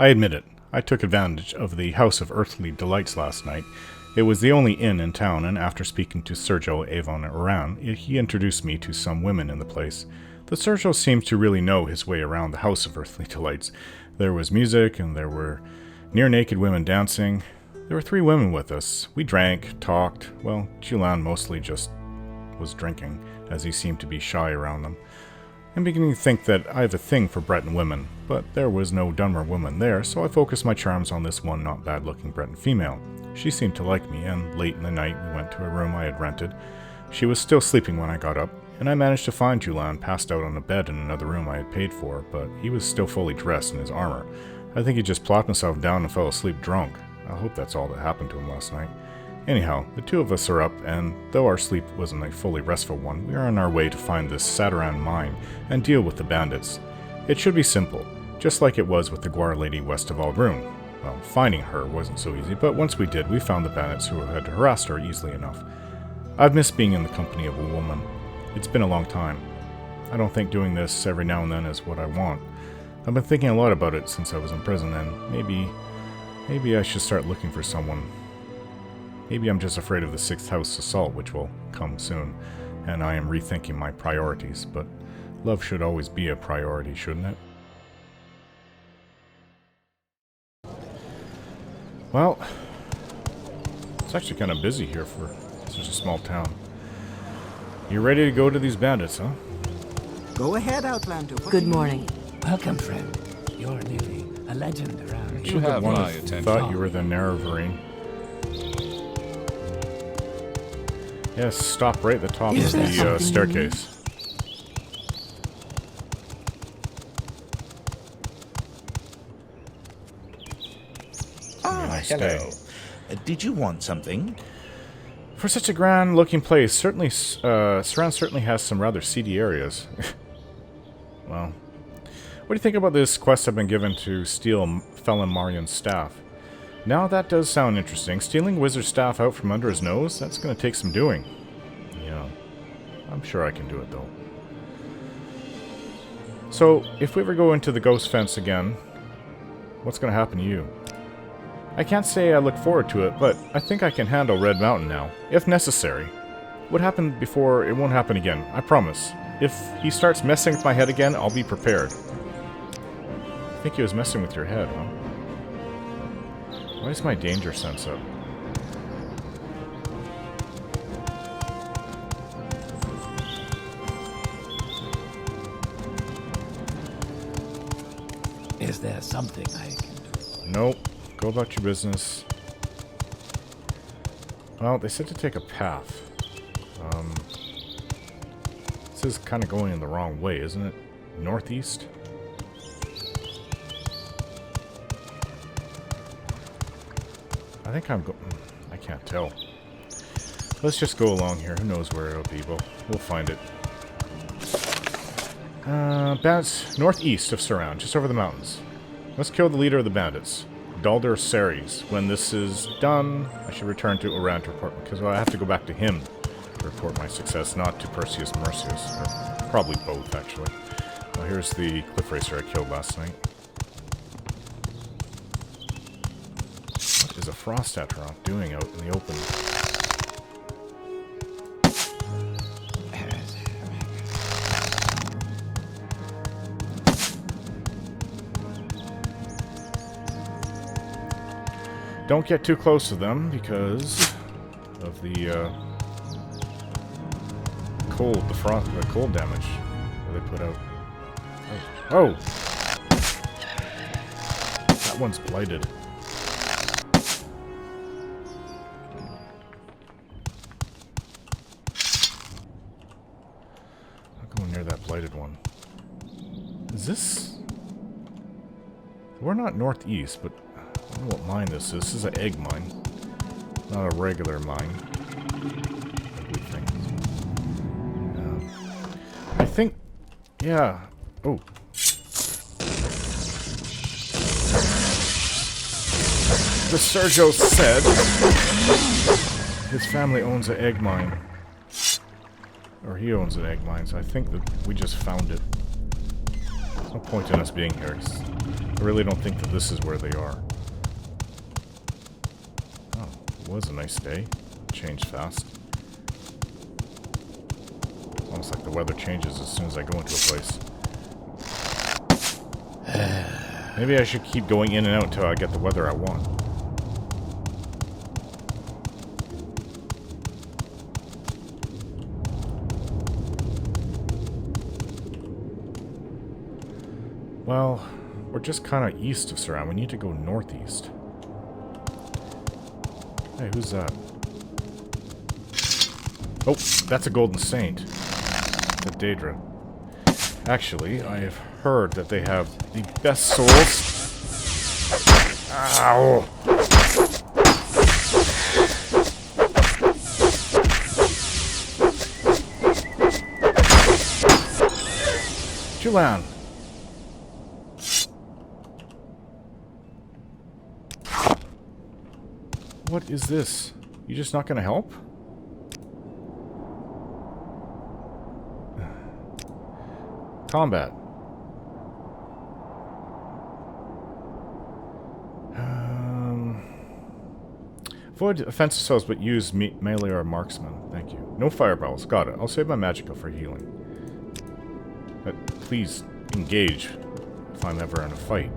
I admit it. I took advantage of the House of Earthly Delights last night. It was the only inn in town, and after speaking to Sergio, Avon, and Oran, he introduced me to some women in the place. The Sergio seems to really know his way around the House of Earthly Delights. There was music, and there were near-naked women dancing. There were 3 women with us. We drank, talked. Well, Julian mostly just was drinking, as he seemed to be shy around them. I'm beginning to think that I have a thing for Breton women, but there was no Dunmer woman there, so I focused my charms on this one not bad-looking Breton female. She seemed to like me, and late in the night we went to a room I had rented. She was still sleeping when I got up, and I managed to find Julian passed out on a bed in another room I had paid for, but he was still fully dressed in his armor. I think he just plopped himself down and fell asleep drunk. I hope that's all that happened to him last night. Anyhow, the 2 of us are up, and though our sleep wasn't a fully restful one, we are on our way to find this Sadaran mine and deal with the bandits. It should be simple, just like it was with the Guar lady west of Aldrune. Well, finding her wasn't so easy, but once we did, we found the bandits who had harassed her easily enough. I've missed being in the company of a woman. It's been a long time. I don't think doing this every now and then is what I want. I've been thinking a lot about it since I was in prison, and maybe I should start looking for someone. Maybe I'm just afraid of the 6th House assault, which will come soon, and I am rethinking my priorities, but love should always be a priority, shouldn't it? Well, it's actually kind of busy here for such a small town. You ready to go to these bandits, huh? Go ahead, Outlander. Good morning. Welcome, friend. You're nearly a legend around. You have my attention. Thought you were the Nerevarine. Yes, stop right at the top of the staircase. Hello. Did you want something? For such a grand-looking place, certainly, Saran certainly has some rather seedy areas. Well, what do you think about this quest I've been given to steal Felon Marion's staff? Now that does sound interesting. Stealing Wizard's staff out from under his nose? That's going to take some doing. Yeah, I'm sure I can do it, though. So, if we ever go into the ghost fence again, what's going to happen to you? I can't say I look forward to it, but I think I can handle Red Mountain now, if necessary. What happened before, it won't happen again, I promise. If he starts messing with my head again, I'll be prepared. I think he was messing with your head, huh? Why is my danger sense up? Is there something I can do? Nope. Go about your business. Well, they said to take a path. This is kind of going in the wrong way, isn't it? Northeast? I think I'm I can't tell. Let's just go along here. Who knows where it'll be? We'll find it. Bandits northeast of Saran, just over the mountains. Let's kill the leader of the bandits, Dalder Ceres. When this is done, I should return to Oran to report, because I have to go back to him to report my success, not to Perseus Mercius. Or probably both, actually. Well, here's the cliff racer I killed last night. What is a frost Atroth doing out in the open? Don't get too close to them because of the cold, the cold damage that they put out. Oh! That one's blighted. I'll go near that blighted one. Is this? We're not northeast, but I don't know what mine this is. This is an egg mine. Not a regular mine. Ugly thing. I think... Yeah. Oh. The Sergio said his family owns an egg mine. Or he owns an egg mine, so I think that we just found it. There's no point in us being here. I really don't think that this is where they are. Oh, it was a nice day. Changed fast. Almost like the weather changes as soon as I go into a place. Maybe I should keep going in and out until I get the weather I want. Well, we're just kind of east of Saran. We need to go northeast. Hey, who's that? Oh, that's a Golden Saint. The Daedra. Actually, I have heard that they have the best swords. Ow! Julian! What is this? You just not gonna help? Combat. Avoid offensive spells, but use melee or marksman. Thank you. No fireballs. Got it. I'll save my magicka for healing. But please engage if I'm ever in a fight.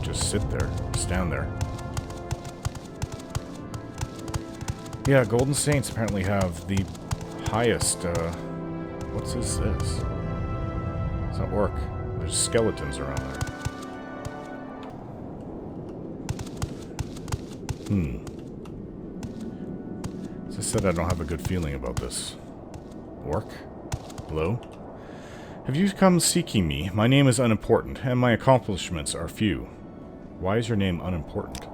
Just sit there. Stand there. Yeah, Golden Saints apparently have the highest, what's this? It's not orc. There's skeletons around there. As I said, I don't have a good feeling about this. Orc? Hello? Have you come seeking me? My name is unimportant, and my accomplishments are few. Why is your name unimportant?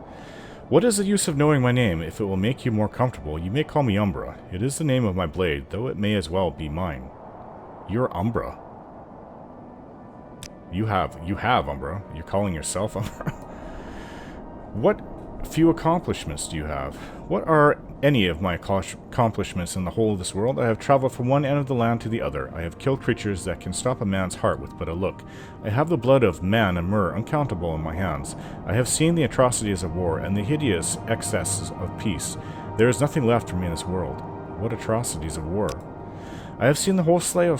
What is the use of knowing my name? If it will make you more comfortable, you may call me Umbra. It is the name of my blade, though it may as well be mine. You're Umbra. You have Umbra. You're calling yourself Umbra? What few accomplishments do you have? What are any of my accomplishments in the whole of this world? I have traveled from one end of the land to the other. I have killed creatures that can stop a man's heart with but a look. I have the blood of man and myrrh uncountable in my hands. I have seen the atrocities of war and the hideous excesses of peace. There is nothing left for me in this world. What atrocities of war? I have seen the wholesale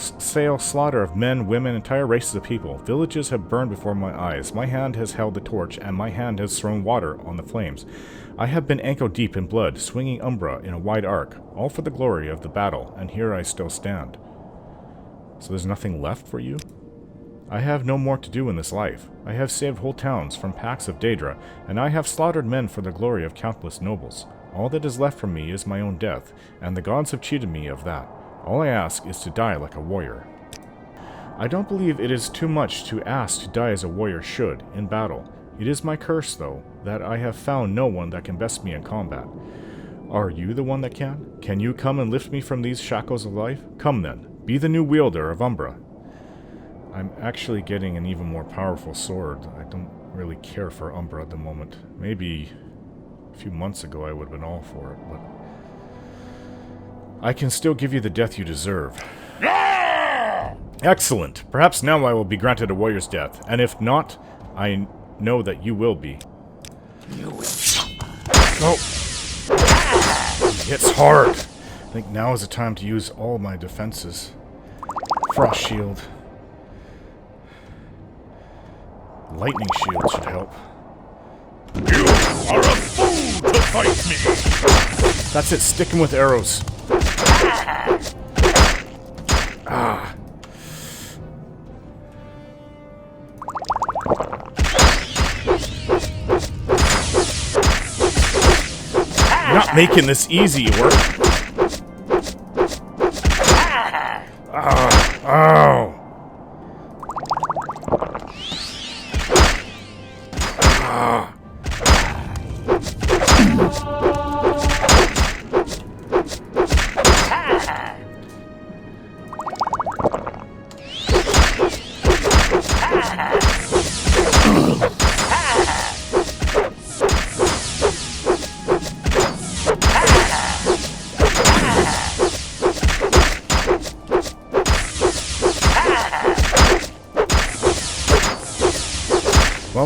slaughter of men, women, entire races of people. Villages have burned before my eyes. My hand has held the torch, and my hand has thrown water on the flames. I have been ankle-deep in blood, swinging Umbra in a wide arc, all for the glory of the battle, and here I still stand. So there's nothing left for you? I have no more to do in this life. I have saved whole towns from packs of Daedra, and I have slaughtered men for the glory of countless nobles. All that is left for me is my own death, and the gods have cheated me of that. All I ask is to die like a warrior. I don't believe it is too much to ask to die as a warrior should, in battle. It is my curse, though, that I have found no one that can best me in combat. Are you the one that can? Can you come and lift me from these shackles of life? Come then, be the new wielder of Umbra. I'm actually getting an even more powerful sword. I don't really care for Umbra at the moment. Maybe a few months ago I would have been all for it, but I can still give you the death you deserve. Excellent. Perhaps now I will be granted a warrior's death, and if not, I know that you will be. Oh! It's hard. I think now is the time to use all my defenses. Frost shield. Lightning shield should help. You are a fool to fight me! That's it, stick him with arrows. Ah. You're not making this easy, work. Oh.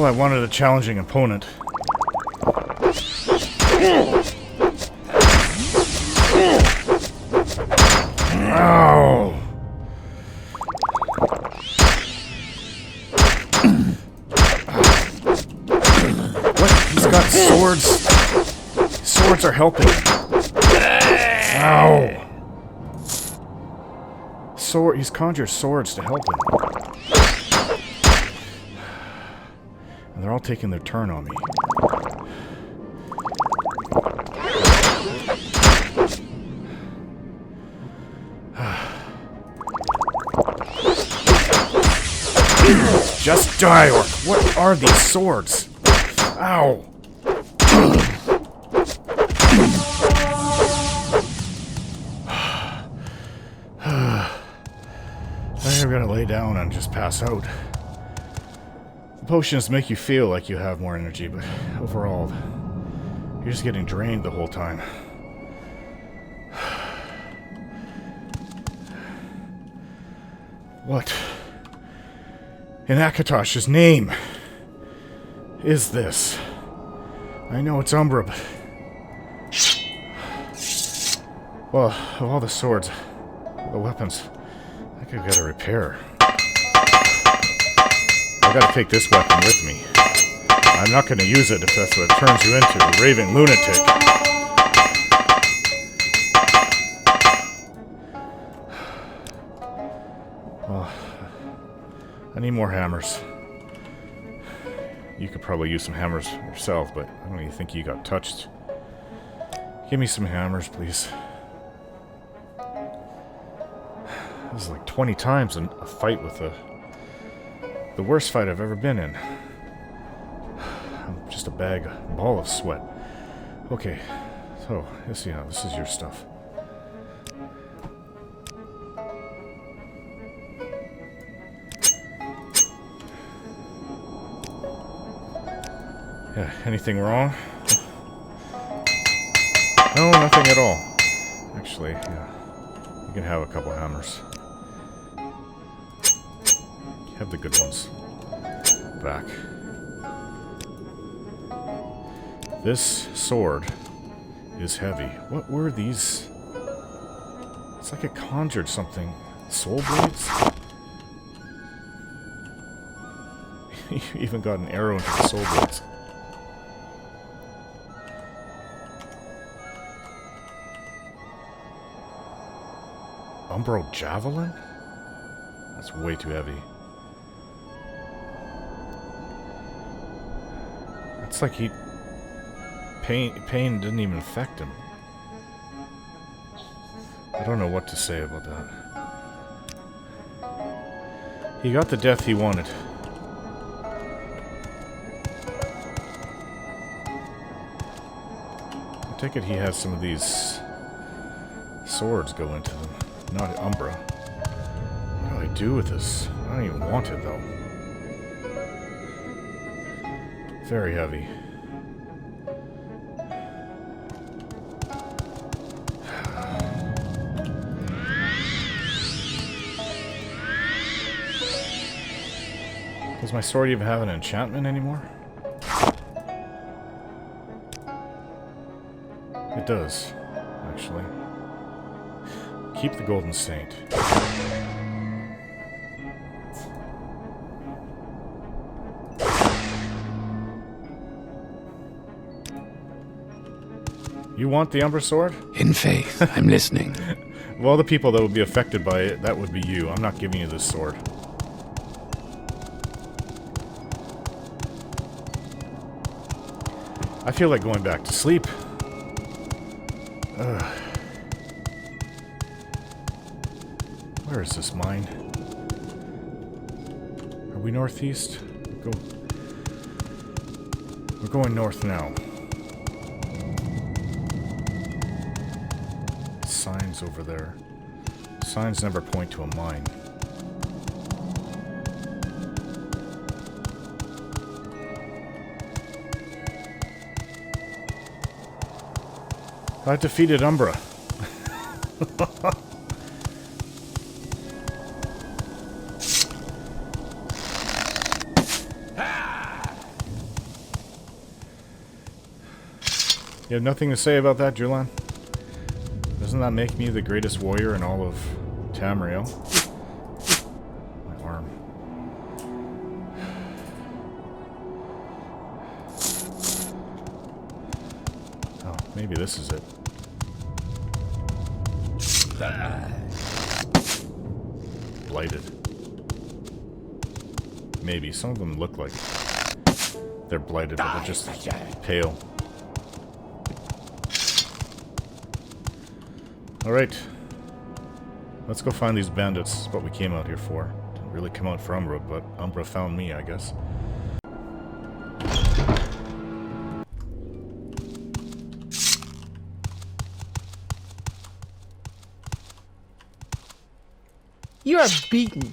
Well, I wanted a challenging opponent. Ow! What? He's got swords. Swords are helping. Ow! He's conjured swords to help him. And they're all taking their turn on me. Just die, Orc! What are these swords? Ow! I'm gonna lay down and just pass out. The potions make you feel like you have more energy, but overall, you're just getting drained the whole time. What in Akatosh's name is this? I know it's Umbra, but... Well, of all the swords, the weapons, I think I've got to repair. I gotta take this weapon with me. I'm not gonna use it if that's what it turns you into, a raving lunatic. Well, I need more hammers. You could probably use some hammers yourself, but I don't even think you got touched. Give me some hammers, please. This is like 20 times in a fight with the worst fight I've ever been in. I'm just a ball of sweat. Okay, so this is your stuff. Yeah, anything wrong? No, nothing at all. Actually, yeah, you can have a couple hammers. Have the good ones back. This sword is heavy. What were these? It's like it conjured something. Soul blades? You even got an arrow into the soul blades. Umbra javelin? That's way too heavy. It's like pain didn't even affect him. I don't know what to say about that. He got the death he wanted. I take it he has some of these swords go into them. Not Umbra. What do I do with this? I don't even want it though. Very heavy. Does my sword even have an enchantment anymore? It does, actually. Keep the Golden Saint. You want the Umbra Sword? In faith, I'm listening. Of all the people that would be affected by it, that would be you. I'm not giving you this sword. I feel like going back to sleep. Ugh. Where is this mine? Are we northeast? We're going north now. Signs over there. Signs never point to a mine. I defeated Umbra. You have nothing to say about that, Julan? Doesn't that make me the greatest warrior in all of Tamriel? My arm. Oh, maybe this is it. Blighted. Maybe. Some of them look like they're blighted, but they're just pale. Alright. Let's go find these bandits. That's what we came out here for. Didn't really come out for Umbra, but Umbra found me, I guess. You are beaten.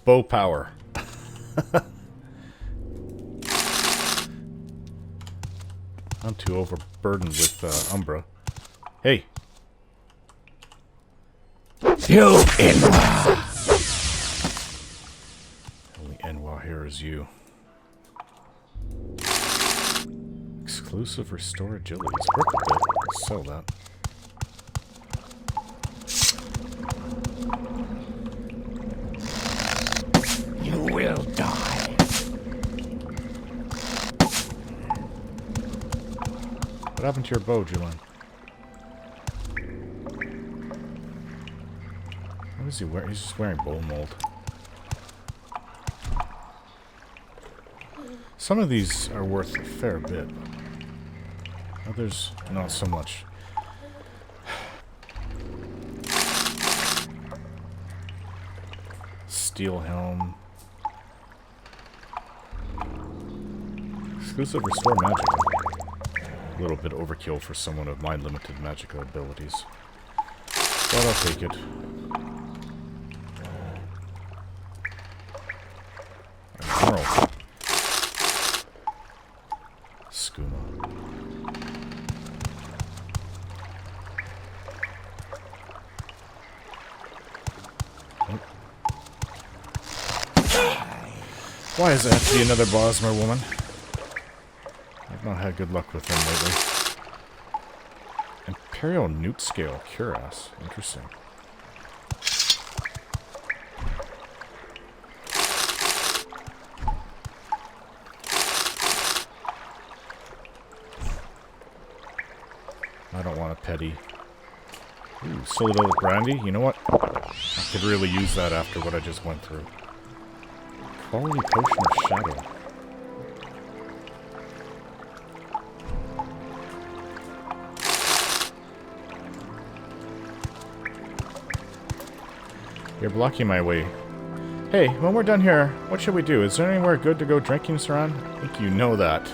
Bow power. I'm too overburdened with Umbra. Hey! You Inwa! Only Enwa here is you. Exclusive restore agility. It's worth a bit. Let's sell that. You will die. What happened to your bow, Julian? What is he wearing? He's just wearing bone mold. Some of these are worth a fair bit. Others, not so much. Steel helm. Exclusive restore magic. A little bit overkill for someone of my limited magical abilities. But I'll take it. Emerald. Skooma. Oh. Why is it have to be another Bosmer woman? I've not had good luck with them lately. Imperial Newt Scale Cuirass. Interesting. I don't want a petty. Ooh, Citadel Brandy. You know what? I could really use that after what I just went through. Quality Potion of Shadow. You're blocking my way. Hey, when we're done here, what should we do? Is there anywhere good to go drinking, Saran? I think you know that.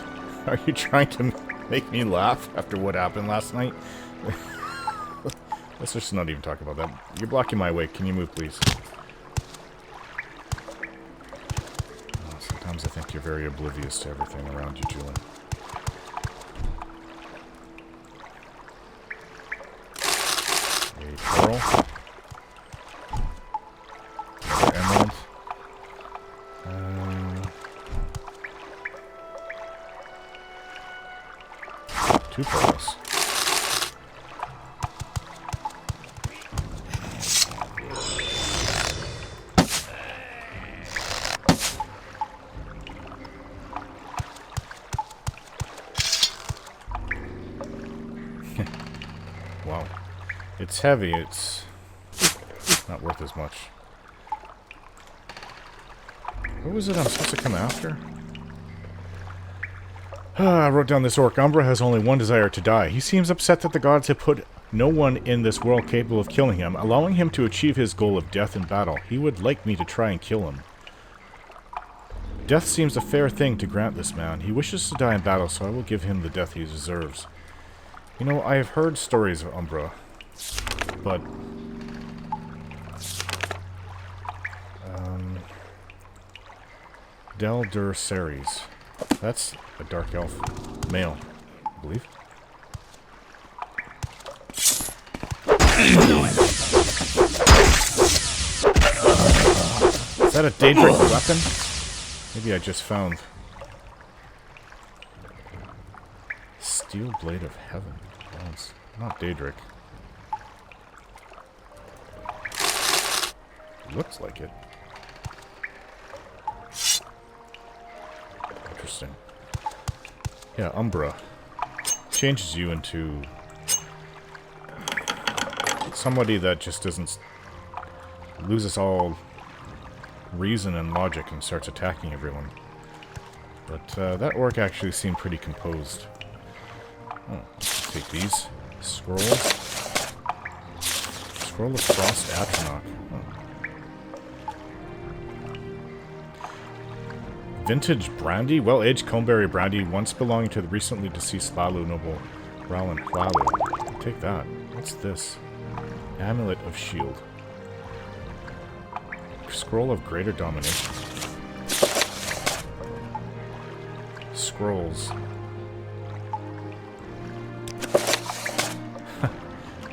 Are you trying to make me laugh after what happened last night? Let's just not even talk about that. You're blocking my way. Can you move, please? Oh, sometimes I think you're very oblivious to everything around you, Julian. A pearl. Emerald. Two pearls. Wow. It's heavy, it's not worth as much. Who was it I'm supposed to come after? I wrote down this orc. Umbra has only one desire, to die. He seems upset that the gods have put no one in this world capable of killing him, allowing him to achieve his goal of death in battle. He would like me to try and kill him. Death seems a fair thing to grant this man. He wishes to die in battle, so I will give him the death he deserves. You know, I have heard stories of Umbra, but Del Dur Ceres. That's a dark elf male, I believe. Is that a Daedric weapon? Maybe I just found Steel Blade of Heaven. Well, it's not Daedric. Looks like it. Interesting. Yeah, Umbra changes you into somebody that just doesn't loses all reason and logic and starts attacking everyone. But that orc actually seemed pretty composed. Oh, take these. Scrolls. Scroll of Frost Atronach. Oh. Vintage brandy? Well-aged Coneberry brandy, once belonging to the recently deceased Lalu noble Rowland Lalu. Take that. What's this? Amulet of Shield. Scroll of Greater Domination. Scrolls.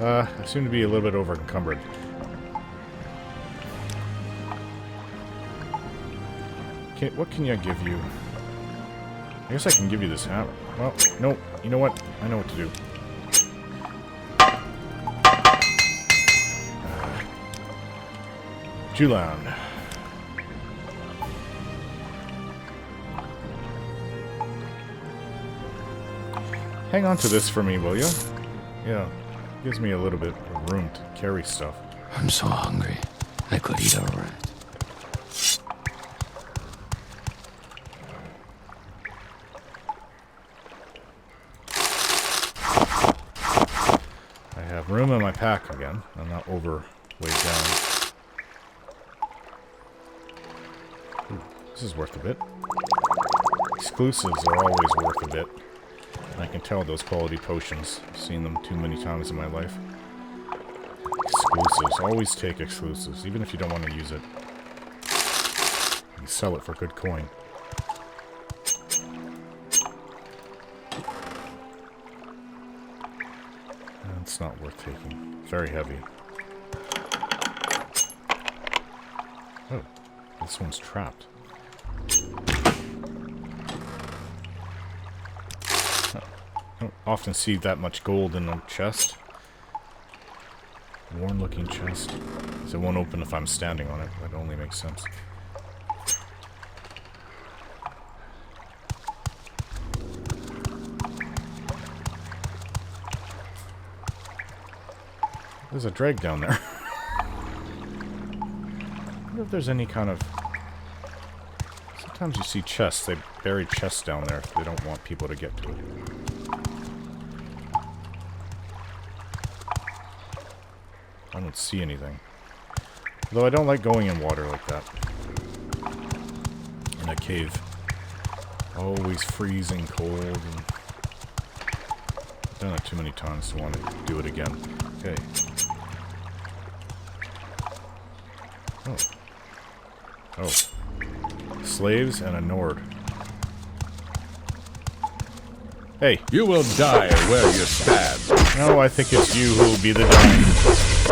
I seem to be a little bit over encumbered. What can I give you? I guess I can give you this hammer. Well, no. You know what? I know what to do. Julan. Hang on to this for me, will you? Yeah. Gives me a little bit of room to carry stuff. I'm so hungry. I could eat a rat. I have room in my pack again. I'm not over weighed down. Ooh, this is worth a bit. Exclusives are always worth a bit. I can tell those quality potions. I've seen them too many times in my life. Exclusives. Always take exclusives, even if you don't want to use it. You can sell it for good coin. And it's not worth taking. Very heavy. Oh, this one's trapped. I don't often see that much gold in a chest. Worn looking chest. So it won't open if I'm standing on it. That only makes sense. There's a dreg down there. I wonder if there's any kind of... Sometimes you see chests. They bury chests down there if they don't want people to get to it. I don't see anything. Though I don't like going in water like that. In a cave. Always freezing cold. And I've done it too many times to want to do it again. Okay. Oh. Oh. Slaves and a Nord. Hey. You will die where you stand. No, I think it's you who will be the dying.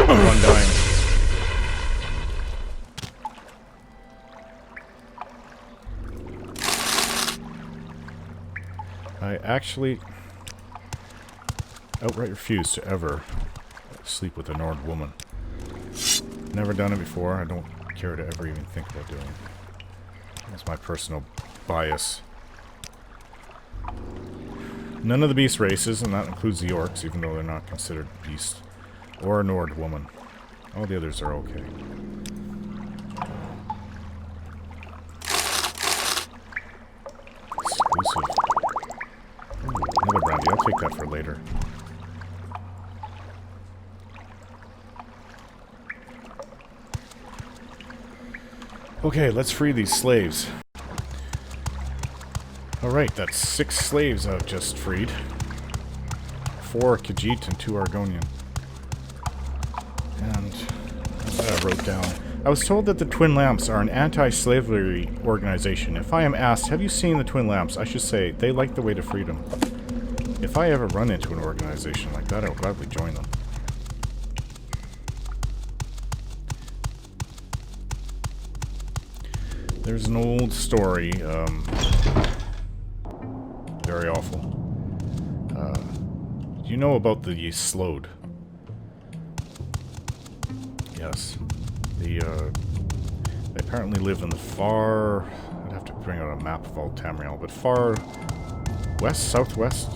One dying. I actually outright refuse to ever sleep with a Nord woman. Never done it before. I don't care to ever even think about doing it. That's my personal bias. None of the beast races, and that includes the orcs, even though they're not considered beast, or a Nord woman. All the others are okay. Exclusive. Ooh, another brandy. I'll take that for later. Okay, let's free these slaves. Alright, that's 6 slaves I've just freed. 4 Khajiit and 2 Argonian. And I wrote down. I was told that the Twin Lamps are an anti-slavery organization. If I am asked, have you seen the Twin Lamps? I should say, they like the way to freedom. If I ever run into an organization like that, I'll gladly join them. There's an old story, very awful, Do you know about the Slode? Yes. They apparently live in the far... I'd have to bring out a map of all Tamriel, but far west, southwest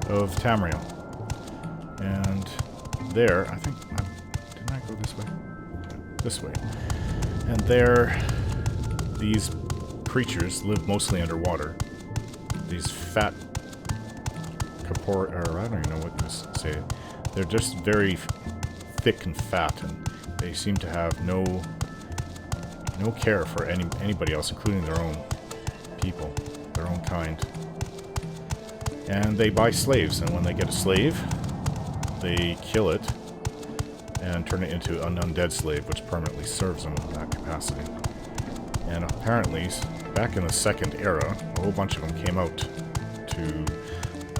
of Tamriel. And there, I think... didn't I go this way? This way. And there, these creatures live mostly underwater. These fat... or I don't even know what to say. They're just very thick and fat, and they seem to have no care for anybody else, including their own people, their own kind. And they buy slaves, and when they get a slave, they kill it and turn it into an undead slave, which permanently serves them in that capacity. And apparently, back in the Second Era, a whole bunch of them came out to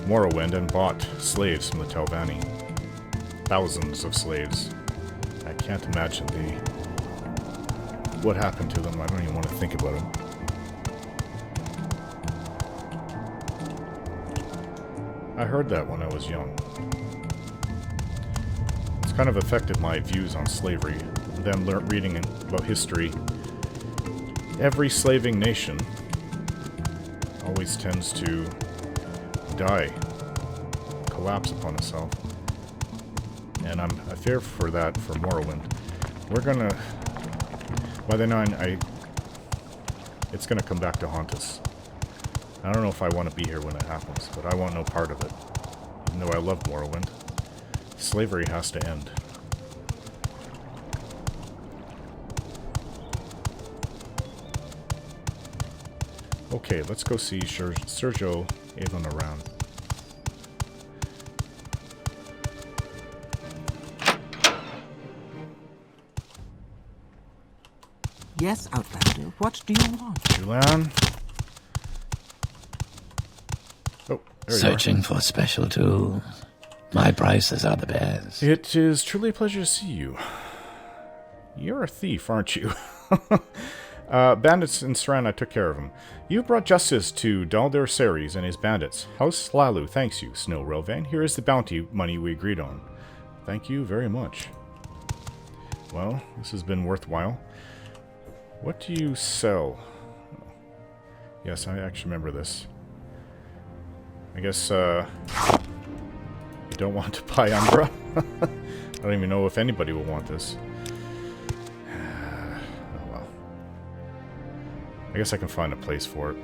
Morrowind and bought slaves from the Telvanni. Thousands of slaves. I can't imagine what happened to them. I don't even want to think about it. I heard that when I was young. It's kind of affected my views on slavery. Then reading about history. Every slaving nation always tends to die, collapse upon itself. And I fear for that for Morrowind. We're gonna... By the 9, it's gonna come back to haunt us. I don't know if I want to be here when it happens, but I want no part of it. Even though I love Morrowind. Slavery has to end. Okay, let's go see Sergio Avon around. Yes, Outlander. What do you want? Julian? Oh, there Searching for special tools. My prices are the best. It is truly a pleasure to see you. You're a thief, aren't you? Bandits in Saran, I took care of them. You brought justice to Daldir Ceres and his bandits. House Lalu thanks you, Snow Relvain. Here is the bounty money we agreed on. Thank you very much. Well, this has been worthwhile. What do you sell? Yes, I actually remember this. I guess, you don't want to buy Umbra? I don't even know if anybody will want this. Oh well. I guess I can find a place for it.